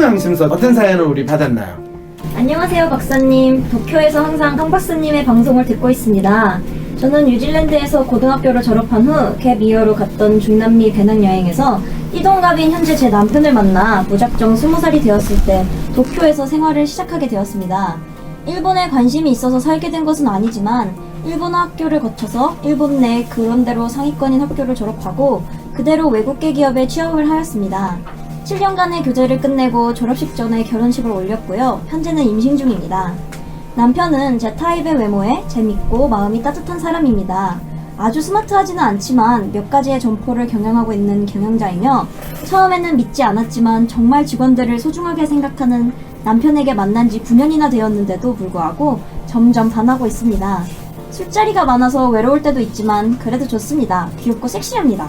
사랑 항심서 어떤 사연을 우리 받았나요? 안녕하세요, 박사님. 도쿄에서 항상 강 박사님의 방송을 듣고 있습니다. 저는 뉴질랜드에서 고등학교를 졸업한 후 갭 이어로 갔던 중남미 배낭여행에서 띠동갑인 현재 제 남편을 만나 무작정 20살이 되었을 때 도쿄에서 생활을 시작하게 되었습니다. 일본에 관심이 있어서 살게 된 것은 아니지만 일본어 학교를 거쳐서 일본 내 그런대로 상위권인 학교를 졸업하고 그대로 외국계 기업에 취업을 하였습니다. 7년간의 교제를 끝내고 졸업식 전에 결혼식을 올렸고요. 현재는 임신 중입니다. 남편은 제 타입의 외모에 재밌고 마음이 따뜻한 사람입니다. 아주 스마트하지는 않지만 몇 가지의 점포를 경영하고 있는 경영자이며 처음에는 믿지 않았지만 정말 직원들을 소중하게 생각하는 남편에게 만난 지 9년이나 되었는데도 불구하고 점점 반하고 있습니다. 술자리가 많아서 외로울 때도 있지만 그래도 좋습니다. 귀엽고 섹시합니다.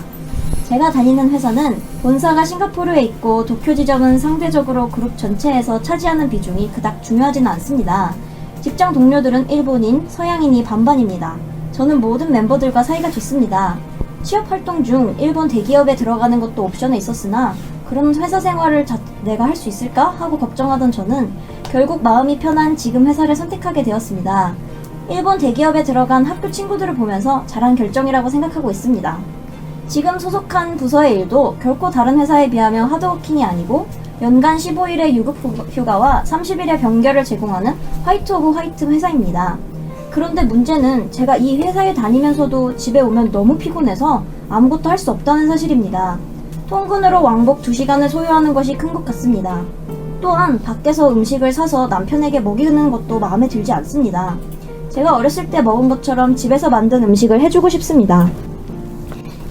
제가 다니는 회사는 본사가 싱가포르에 있고 도쿄 지점은 상대적으로 그룹 전체에서 차지하는 비중이 그닥 중요하지는 않습니다. 직장 동료들은 일본인, 서양인이 반반입니다. 저는 모든 멤버들과 사이가 좋습니다. 취업 활동 중 일본 대기업에 들어가는 것도 옵션에 있었으나 그럼 회사 생활을 내가 할 수 있을까? 하고 걱정하던 저는 결국 마음이 편한 지금 회사를 선택하게 되었습니다. 일본 대기업에 들어간 학교 친구들을 보면서 잘한 결정이라고 생각하고 있습니다. 지금 소속한 부서의 일도 결코 다른 회사에 비하면 하드워킹이 아니고 연간 15일의 유급 휴가와 30일의 병결을 제공하는 화이트 오브 화이트 회사입니다. 그런데 문제는 제가 이 회사에 다니면서도 집에 오면 너무 피곤해서 아무것도 할 수 없다는 사실입니다. 통근으로 왕복 2시간을 소요하는 것이 큰 것 같습니다. 또한 밖에서 음식을 사서 남편에게 먹이는 것도 마음에 들지 않습니다. 제가 어렸을 때 먹은 것처럼 집에서 만든 음식을 해주고 싶습니다.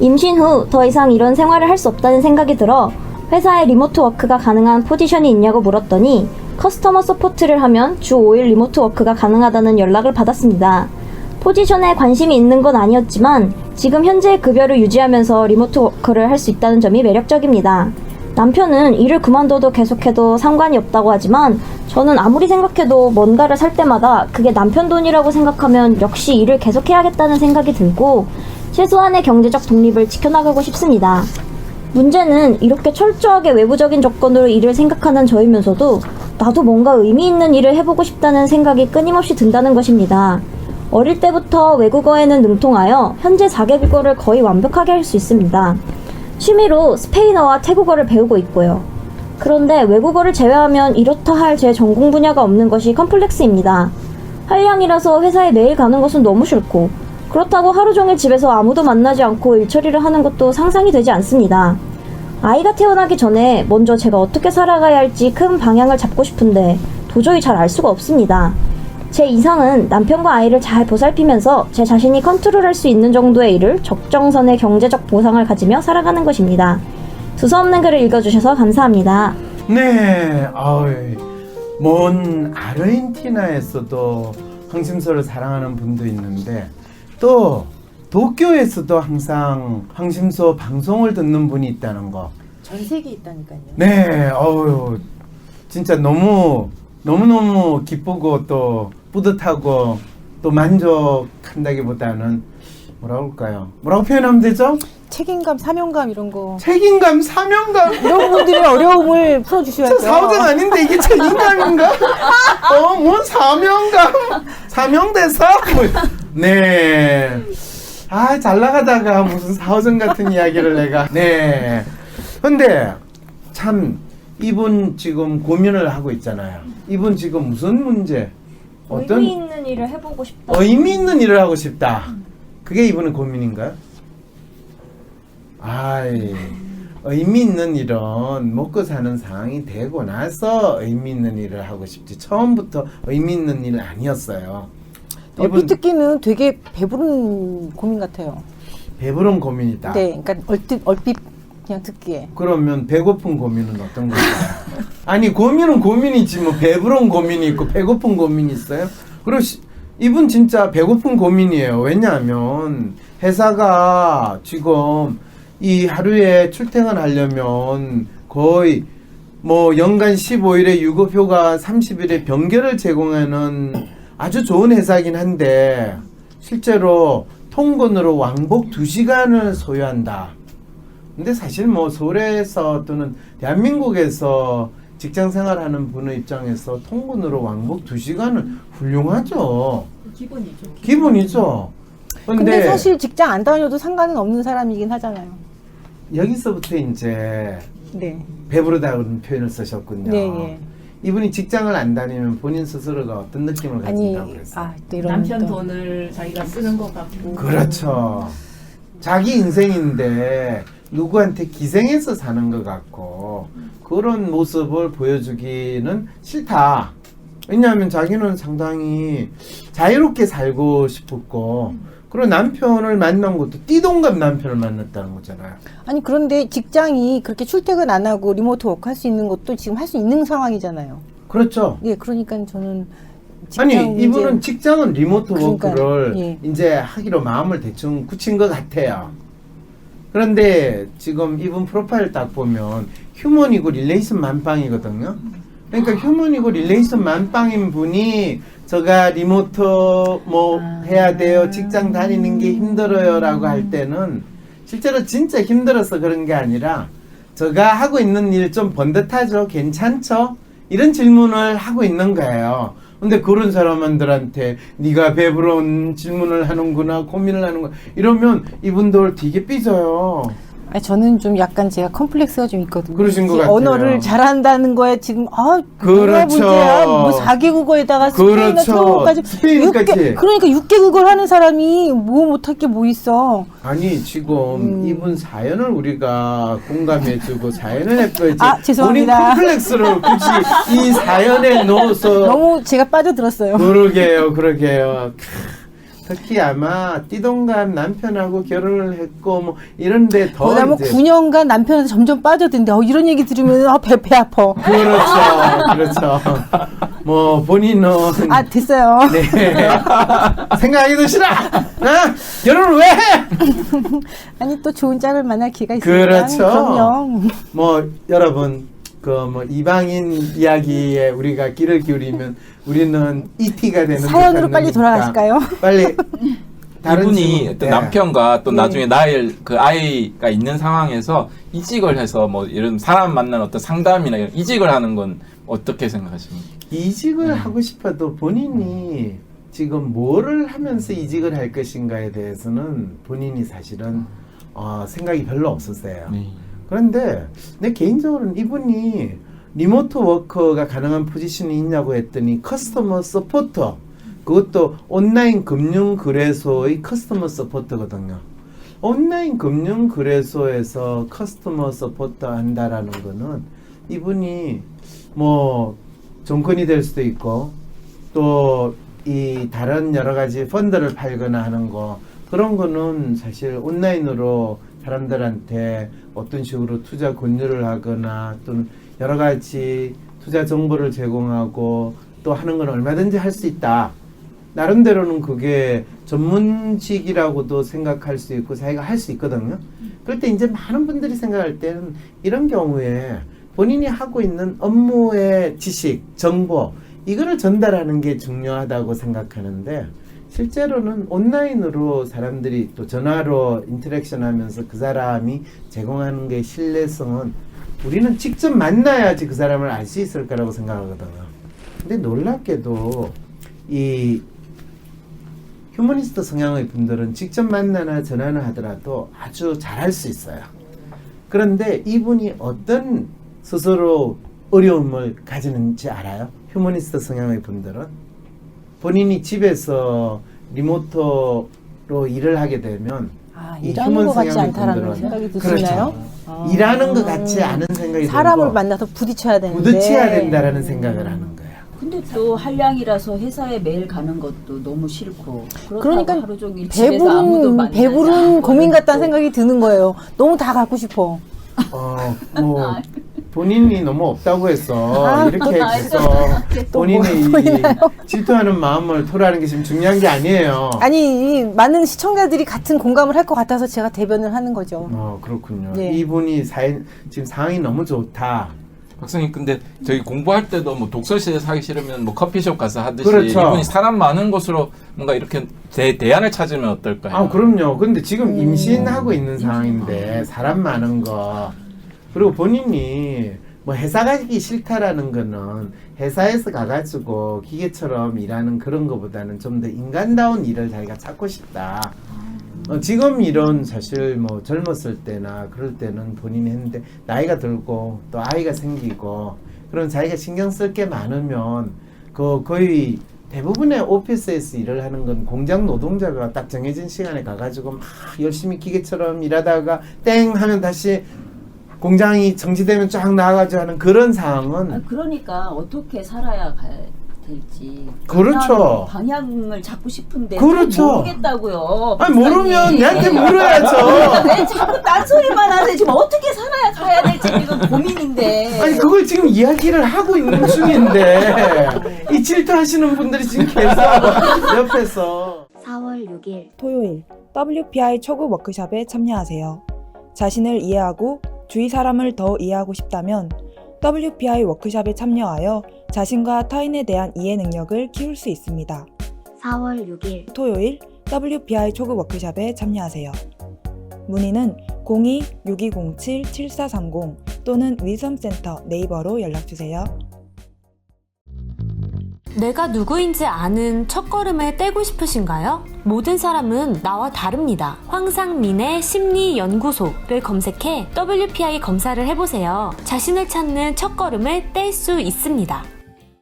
임신 후 더 이상 이런 생활을 할 수 없다는 생각이 들어 회사에 리모트 워크가 가능한 포지션이 있냐고 물었더니 커스터머 서포트를 하면 주 5일 리모트 워크가 가능하다는 연락을 받았습니다. 포지션에 관심이 있는 건 아니었지만 지금 현재의 급여를 유지하면서 리모트 워크를 할 수 있다는 점이 매력적입니다. 남편은 일을 그만둬도 계속해도 상관이 없다고 하지만 저는 아무리 생각해도 뭔가를 살 때마다 그게 남편 돈이라고 생각하면 역시 일을 계속해야겠다는 생각이 들고 최소한의 경제적 독립을 지켜나가고 싶습니다. 문제는 이렇게 철저하게 외부적인 조건으로 일을 생각하는 저이면서도 나도 뭔가 의미 있는 일을 해보고 싶다는 생각이 끊임없이 든다는 것입니다. 어릴 때부터 외국어에는 능통하여 현재 4개국어를 거의 완벽하게 할 수 있습니다. 취미로 스페인어와 태국어를 배우고 있고요. 그런데 외국어를 제외하면 이렇다 할 제 전공 분야가 없는 것이 컴플렉스입니다. 한량이라서 회사에 매일 가는 것은 너무 싫고 그렇다고 하루 종일 집에서 아무도 만나지 않고 일처리를 하는 것도 상상이 되지 않습니다. 아이가 태어나기 전에 먼저 제가 어떻게 살아가야 할지 큰 방향을 잡고 싶은데 도저히 잘 알 수가 없습니다. 제 이상은 남편과 아이를 잘 보살피면서 제 자신이 컨트롤할 수 있는 정도의 일을 적정선의 경제적 보상을 가지며 살아가는 것입니다. 두서없는 글을 읽어주셔서 감사합니다. 네, 먼 아르헨티나에서도 항심소를 사랑하는 분도 있는데 또 도쿄에서도 항상 항심소 방송을 듣는 분이 있다는 거. 전 세계에 있다니까요. 네, 진짜 너무너무 기쁘고 또 뿌듯하고 또 만족한다기보다는 뭐라고 할까요? 뭐라고 표현하면 되죠? 책임감, 사명감 이런 거. 책임감, 사명감. 이런 분들의 어려움을 풀어주셔야죠. 저 사오장 아닌데 이게 책임감인가? 뭔 사명감? 사명대사? 네. 잘 나가다가 무슨 사오정 같은 이야기를 내가. 네. 근데 참 이분 지금 고민을 하고 있잖아요. 이분 지금 무슨 문제? 의미 있는 일을 해보고 싶다. 의미 있는 일을 하고 싶다. 그게 이분의 고민인가요? 의미 있는 일은 먹고 사는 상황이 되고 나서 의미 있는 일을 하고 싶지 처음부터 의미 있는 일은 아니었어요. 얼핏 듣기는 되게 배부른 고민 같아요. 배부른 고민이다. 네, 그러니까 얼핏 그냥 듣기에. 그러면 배고픈 고민은 어떤 건가요? 아니 고민은 고민이지 뭐 배부른 고민이 있고 배고픈 고민이 있어요? 그리고 이분 진짜 배고픈 고민이에요. 왜냐하면 회사가 지금 이 하루에 출퇴근하려면 거의 뭐 연간 15일에 유급휴가 30일에 병결을 제공하는 아주 좋은 회사이긴 한데 실제로 통근으로 왕복 2시간을 소요한다. 근데 사실 뭐 서울에서 또는 대한민국에서 직장 생활하는 분의 입장에서 통근으로 왕복 2시간은 훌륭하죠. 기본이죠. 근데 사실 직장 안 다녀도 상관은 없는 사람이긴 하잖아요. 여기서부터 이제 네. 배부르다는 표현을 쓰셨군요. 네, 예. 이분이 직장을 안 다니면 본인 스스로가 어떤 느낌을 가진다고 그랬어요? 또 이런 남편 또. 돈을 자기가 쓰는 것 같고. 그렇죠. 자기 인생인데 누구한테 기생해서 사는 것 같고 그런 모습을 보여주기는 싫다. 왜냐하면 자기는 상당히 자유롭게 살고 싶었고 그리고 남편을 만난 것도 띠동갑 남편을 만났다는 거잖아요. 아니 그런데 직장이 그렇게 출퇴근 안 하고 리모트 워크 할 수 있는 것도 지금 할 수 있는 상황이잖아요. 그렇죠. 예, 그러니까 저는 직장 아니 이분은 직장은 리모트 그러니까요. 워크를 예. 이제 하기로 마음을 대충 굳힌 것 같아요. 그런데 지금 이분 프로파일 딱 보면 휴먼이고 릴레이션 만빵이거든요. 그러니까 휴먼이고 릴레이션 만빵인 분이 제가 리모트 뭐 해야 돼요, 직장 다니는 게 힘들어요라고 할 때는 실제로 진짜 힘들어서 그런 게 아니라 제가 하고 있는 일 좀 번듯하죠, 괜찮죠? 이런 질문을 하고 있는 거예요. 근데 그런 사람들한테 네가 배부른 질문을 하는구나, 고민을 하는구나 이러면 이분들 되게 삐져요. 아니, 저는 좀 약간 제가 컴플렉스가 좀 있거든요. 그러신 것 이 같아요. 언어를 잘한다는 거에 지금 뭐가 그렇죠. 문제야? 뭐 4개국어에다가 스페인어, 그렇죠. 태국어까지 스페인까지. 그러니까 6개국어를 하는 사람이 뭐 못할 게 뭐 있어? 아니 지금 이분 사연을 우리가 공감해주고 사연을 했고요. 죄송합니다. 본인 콤플렉스를 굳이 이 사연에 넣어서 너무 제가 빠져들었어요. 그러게요. 특히 아마 띠동갑 남편하고 결혼을 했고 뭐 이런데 더 거기다 뭐 이제 9년간 남편한테 점점 빠져든데 이런 얘기 들으면 배 아파. 그렇죠. 뭐 본인은 됐어요. 네 생각하기 도 싫어. 결혼을 왜 해? 아니 또 좋은 짝을 만날 기회가 있으니까 그렇죠. 그럼요. 뭐 여러분 그 뭐 이방인 이야기에 우리가 귀를 기울이면 우리는 ET가 되는 사연으로 듯한 빨리 놈이니까 돌아가실까요? 빨리 다른 이분이 질문. 또 네. 남편과 또 나중에 나의 그 아이가 있는 상황에서 이직을 해서 뭐 이런 사람 만나는 어떤 상담이나 이런 이직을 하는 건 어떻게 생각하십니까? 이직을 하고 싶어도 본인이 지금 뭐를 하면서 이직을 할 것인가에 대해서는 본인이 사실은 생각이 별로 없었어요. 네. 그런데 내 개인적으로는 이분이 리모트 워크가 가능한 포지션이 있냐고 했더니 커스터머 서포터, 그것도 온라인 금융 거래소의 커스터머 서포터거든요. 온라인 금융 거래소에서 커스터머 서포터 한다라는 거는 이분이 뭐 정권이 될 수도 있고 또 이 다른 여러 가지 펀드를 팔거나 하는 거 그런 거는 사실 온라인으로 사람들한테 어떤 식으로 투자 권유를 하거나 또는 여러 가지 투자 정보를 제공하고 또 하는 건 얼마든지 할 수 있다. 나름대로는 그게 전문직이라고도 생각할 수 있고 자기가 할 수 있거든요. 그럴 때 이제 많은 분들이 생각할 때는 이런 경우에 본인이 하고 있는 업무의 지식, 정보 이거를 전달하는 게 중요하다고 생각하는데 실제로는 온라인으로 사람들이 또 전화로 인터랙션 하면서 그 사람이 제공하는 게 신뢰성은 우리는 직접 만나야지 그 사람을 알 수 있을 거라고 생각하거든요. 근데 놀랍게도 이 휴머니스트 성향의 분들은 직접 만나나 전화나 하더라도 아주 잘할 수 있어요. 그런데 이분이 어떤 스스로 어려움을 가지는지 알아요? 휴머니스트 성향의 분들은 본인이 집에서 리모트로 일을 하게 되면 이 일하는 휴먼 것 같지 성향의 않다라는 분들은 생각이 드시나요? 그렇죠. 일하는 것 같지 않은 생각이 사람을 들고 만나서 부딪혀야 되는데 부딪혀야 된다라는 생각을 하는 거예요. 근데 또 한량이라서 회사에 매일 가는 것도 너무 싫고 그렇다고 그러니까 하루 종일 집에서 아무도 만나지 배부른 않고 고민 같다는 또 생각이 드는 거예요. 너무 다 갖고 싶어. 뭐 본인이 너무 없다고 해서 이렇게 해서 본인의 이 질투하는 마음을 토로하는 게 지금 중요한 게 아니에요. 아니 이 많은 시청자들이 같은 공감을 할 것 같아서 제가 대변을 하는 거죠. 그렇군요. 예. 이분이 지금 상황이 너무 좋다. 박사님 근데 저희 공부할 때도 뭐 독서실에서 하기 싫으면 뭐 커피숍 가서 하듯이 그렇죠. 이분이 사람 많은 곳으로 뭔가 이렇게 대안을 찾으면 어떨까요? 그럼요. 근데 지금 임신하고 있는 상황인데 사람 많은 거 그리고 본인이 뭐 회사 가기 싫다라는 거는 회사에서 가가지고 기계처럼 일하는 그런 거보다는 좀 더 인간다운 일을 자기가 찾고 싶다. 지금 이런 사실 뭐 젊었을 때나 그럴 때는 본인이 했는데 나이가 들고 또 아이가 생기고 그런 자기가 신경 쓸 게 많으면 그 거의 대부분의 오피스에서 일을 하는 건 공장 노동자가 딱 정해진 시간에 가가지고 막 열심히 기계처럼 일하다가 땡 하면 다시 공장이 정지되면 쫙 나가가지고 하는 그런 상황은 그러니까 어떻게 살아야 될지 그렇죠. 방향을 잡고 싶은데 그렇죠. 모르겠다고요. 아니 모르면 박사님. 내한테 물어야죠. 왜 자꾸 딴소리만 하세요? 지금 어떻게 살아야 가야 될지 지금 고민인데. 아니 그걸 지금 이야기를 하고 있는 중인데 이 질투하시는 분들이 지금 계속 옆에서 4월 6일 토요일 WPI 초급 워크숍에 참여하세요. 자신을 이해하고 주위 사람을 더 이해하고 싶다면 WPI 워크숍에 참여하여 자신과 타인에 대한 이해 능력을 키울 수 있습니다. 4월 6일 토요일 WPI 초급 워크숍에 참여하세요. 문의는 02-6207-7430 또는 위섬센터 네이버로 연락주세요. 내가 누구인지 아는 첫걸음을 떼고 싶으신가요? 모든 사람은 나와 다릅니다. 황상민의 심리연구소를 검색해 WPI 검사를 해보세요. 자신을 찾는 첫걸음을 뗄 수 있습니다.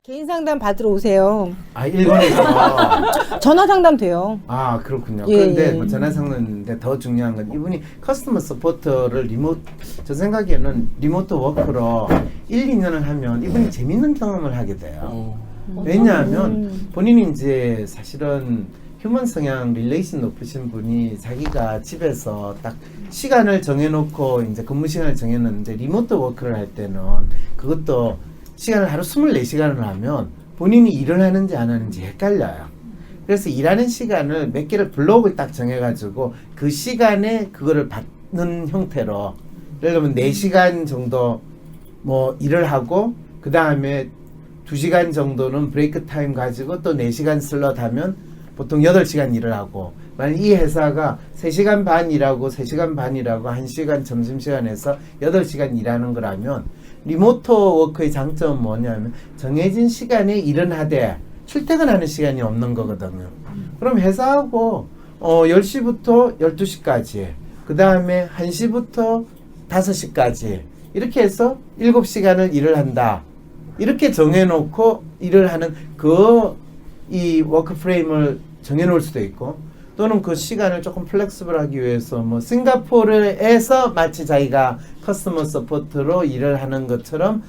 개인 상담 받으러 오세요. 아 일본에서 전화 상담 돼요. 아 그렇군요. 예, 그런데 예. 뭐 전화 상담인데 더 중요한 건 이분이 커스터머 서포터를 리모트 저 생각에는 리모트 워크로 1-2년을 하면 이분이 재밌는 경험을 하게 돼요. 왜냐하면 본인이 이제 사실은 휴먼 성향 릴레이션 높으신 분이 자기가 집에서 딱 시간을 정해놓고 이제 근무 시간을 정해놨는데 리모트 워크를 할 때는 그것도 시간을 하루 24시간을 하면 본인이 일을 하는지 안 하는지 헷갈려요. 그래서 일하는 시간을 몇 개를 블록을 딱 정해가지고 그 시간에 그거를 받는 형태로 예를 들면 4시간 정도 뭐 일을 하고 그 다음에 2시간 정도는 브레이크 타임 가지고 또 4시간 슬롯 하면 보통 8시간 일을 하고 만약 이 회사가 3시간 반 일하고 3시간 반 일하고 1시간 점심시간에서 8시간 일하는 거라면 리모트 워크의 장점은 뭐냐면 정해진 시간에 일은 하되 출퇴근하는 시간이 없는 거거든요. 그럼 회사하고 10시부터 12시까지 그 다음에 1시부터 5시까지 이렇게 해서 7시간을 일을 한다. 이렇게 정해놓고 일을 하는 이 워크 프레임을 정해놓을 수도 있고 또는 그 시간을 조금 플렉스블하기 위해서 뭐 싱가포르에서 마치 자기가 커스터머 서포트로 일을 하는 것처럼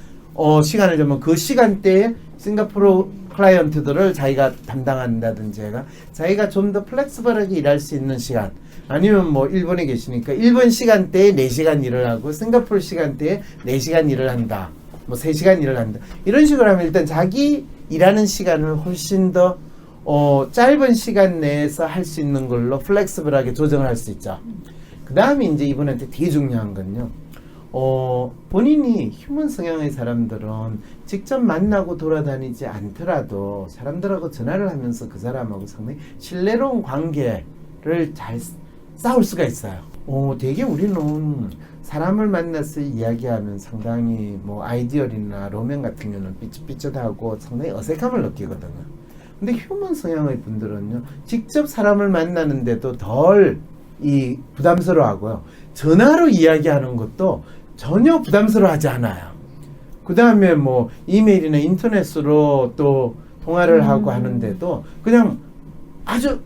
시간을 정하면 그 시간대에 싱가포르 클라이언트들을 자기가 담당한다든지 자기가 좀 더 플렉스블하게 일할 수 있는 시간 아니면 뭐 일본에 계시니까 일본 시간대에 4시간 일을 하고 싱가포르 시간대에 4시간 일을 한다. 뭐 3시간 일을 한다. 이런 식으로 하면 일단 자기 일하는 시간을 훨씬 더 짧은 시간 내에서 할 수 있는 걸로 플렉스블하게 조정을 할 수 있죠. 그 다음에 이제 이분한테 되게 중요한 건요. 본인이 휴먼 성향의 사람들은 직접 만나고 돌아다니지 않더라도 사람들하고 전화를 하면서 그 사람하고 상당히 신뢰로운 관계를 잘 쌓을 수가 있어요. 되게 우리는 사람을 만나서 이야기하면 상당히 뭐 아이디얼이나 로맨 같은 경우는 삐뚤삐뚤하고 상당히 어색함을 느끼거든요. 근데 휴먼 성향의 분들은요, 직접 사람을 만나는데도 덜 부담스러워하고요. 전화로 이야기하는 것도 전혀 부담스러워하지 않아요. 그 다음에 뭐 이메일이나 인터넷으로 또 통화를 하고 하는데도 그냥 아주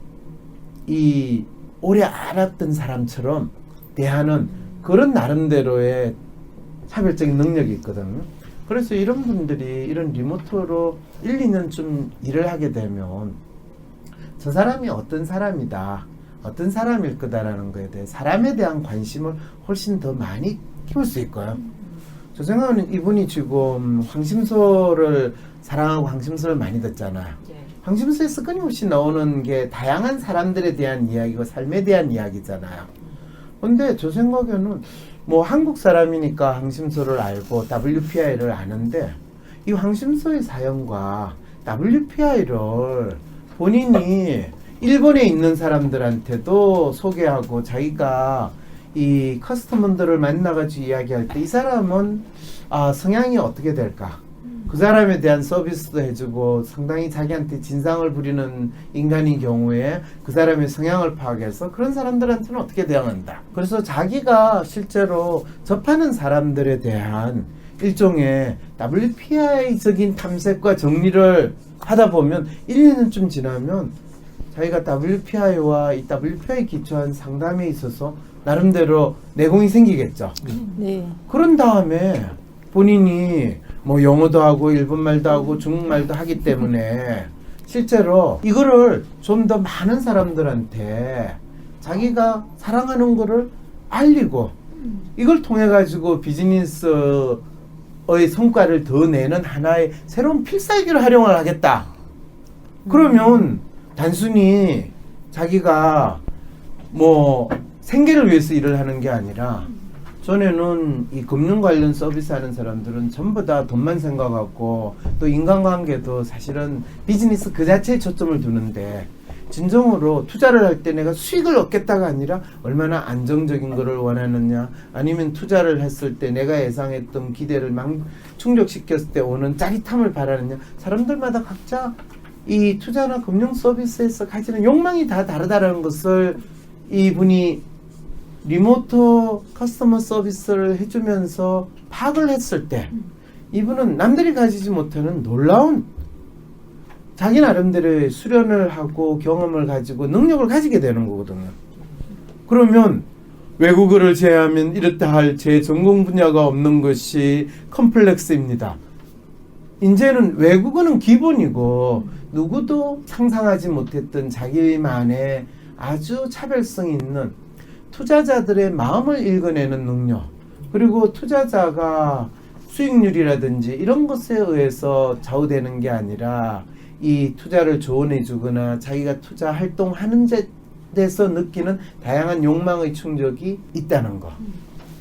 오래 알았던 사람처럼 대하는 그런 나름대로의 차별적인 능력이 있거든요. 그래서 이런 분들이 이런 리모트로 1-2년 좀 일을 하게 되면 저 사람이 어떤 사람이다, 어떤 사람일 거다라는 거에 대해 사람에 대한 관심을 훨씬 더 많이 키울 수 있고요. 저 생각은 이분이 지금 황심소를 사랑하고 황심소를 많이 듣잖아요. 황심소에서 끊임없이 나오는 게 다양한 사람들에 대한 이야기고 삶에 대한 이야기잖아요. 근데 저 생각에는 뭐 한국 사람이니까 황심소를 알고 WPI를 아는데 이 황심소의 사연과 WPI를 본인이 일본에 있는 사람들한테도 소개하고 자기가 이 커스터머들을 만나가지고 이야기할 때 이 사람은 성향이 어떻게 될까? 그 사람에 대한 서비스도 해주고 상당히 자기한테 진상을 부리는 인간인 경우에 그 사람의 성향을 파악해서 그런 사람들한테는 어떻게 대응한다. 그래서 자기가 실제로 접하는 사람들에 대한 일종의 WPI적인 탐색과 정리를 하다 보면 1년쯤 지나면 자기가 WPI와 이 WPI 기초한 상담에 있어서 나름대로 내공이 생기겠죠. 네. 그런 다음에 본인이 뭐 영어도 하고 일본말도 하고 중국말도 하기 때문에 실제로 이거를 좀 더 많은 사람들한테 자기가 사랑하는 거를 알리고 이걸 통해 가지고 비즈니스의 성과를 더 내는 하나의 새로운 필살기로 활용을 하겠다. 그러면 단순히 자기가 뭐 생계를 위해서 일을 하는 게 아니라 전에는 이 금융 관련 서비스 하는 사람들은 전부 다 돈만 생각하고 또 인간관계도 사실은 비즈니스 그 자체에 초점을 두는데 진정으로 투자를 할 때 내가 수익을 얻겠다가 아니라 얼마나 안정적인 거를 원하느냐 아니면 투자를 했을 때 내가 예상했던 기대를 충족시켰을 때 오는 짜릿함을 바라느냐 사람들마다 각자 이 투자나 금융 서비스에서 가지는 욕망이 다 다르다는 것을 이분이 리모트 커스터머 서비스를 해주면서 파악을 했을 때 이분은 남들이 가지지 못하는 놀라운 자기 나름대로의 수련을 하고 경험을 가지고 능력을 가지게 되는 거거든요. 그러면 외국어를 제외하면 이렇다 할 제 전공 분야가 없는 것이 컴플렉스입니다. 이제는 외국어는 기본이고 누구도 상상하지 못했던 자기만의 아주 차별성 있는 투자자들의 마음을 읽어내는 능력 그리고 투자자가 수익률이라든지 이런 것에 의해서 좌우되는 게 아니라 이 투자를 조언해 주거나 자기가 투자 활동하는 데서 느끼는 다양한 욕망의 충족이 있다는 거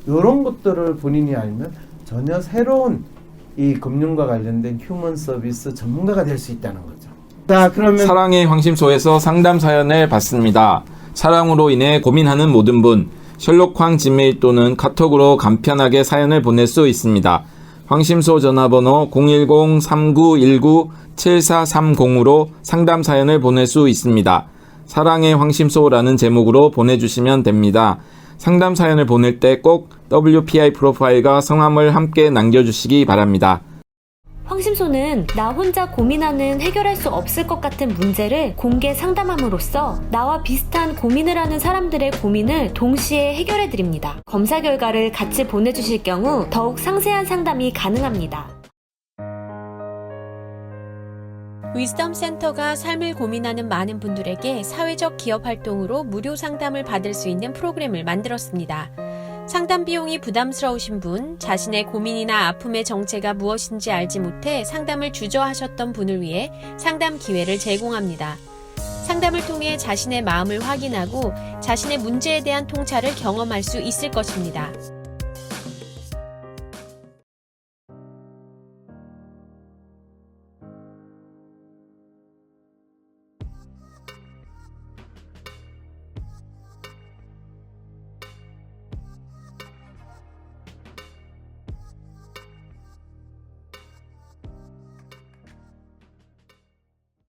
이런 것들을 본인이 알면 전혀 새로운 이 금융과 관련된 휴먼 서비스 전문가가 될 수 있다는 거죠. 자, 그러면 사랑의 황심소에서 상담 사연을 받습니다. 사랑으로 인해 고민하는 모든 분, 셜록황 지메일 또는 카톡으로 간편하게 사연을 보낼 수 있습니다. 황심소 전화번호 010-3919-7430으로 상담 사연을 보낼 수 있습니다. 사랑의 황심소라는 제목으로 보내주시면 됩니다. 상담 사연을 보낼 때 꼭 WPI 프로파일과 성함을 함께 남겨주시기 바랍니다. 황심소는 나 혼자 고민하는 해결할 수 없을 것 같은 문제를 공개 상담함으로써 나와 비슷한 고민을 하는 사람들의 고민을 동시에 해결해드립니다. 검사 결과를 같이 보내주실 경우 더욱 상세한 상담이 가능합니다. 위즈덤 센터가 삶을 고민하는 많은 분들에게 사회적 기업 활동으로 무료 상담을 받을 수 있는 프로그램을 만들었습니다. 상담 비용이 부담스러우신 분, 자신의 고민이나 아픔의 정체가 무엇인지 알지 못해 상담을 주저하셨던 분을 위해 상담 기회를 제공합니다. 상담을 통해 자신의 마음을 확인하고 자신의 문제에 대한 통찰을 경험할 수 있을 것입니다.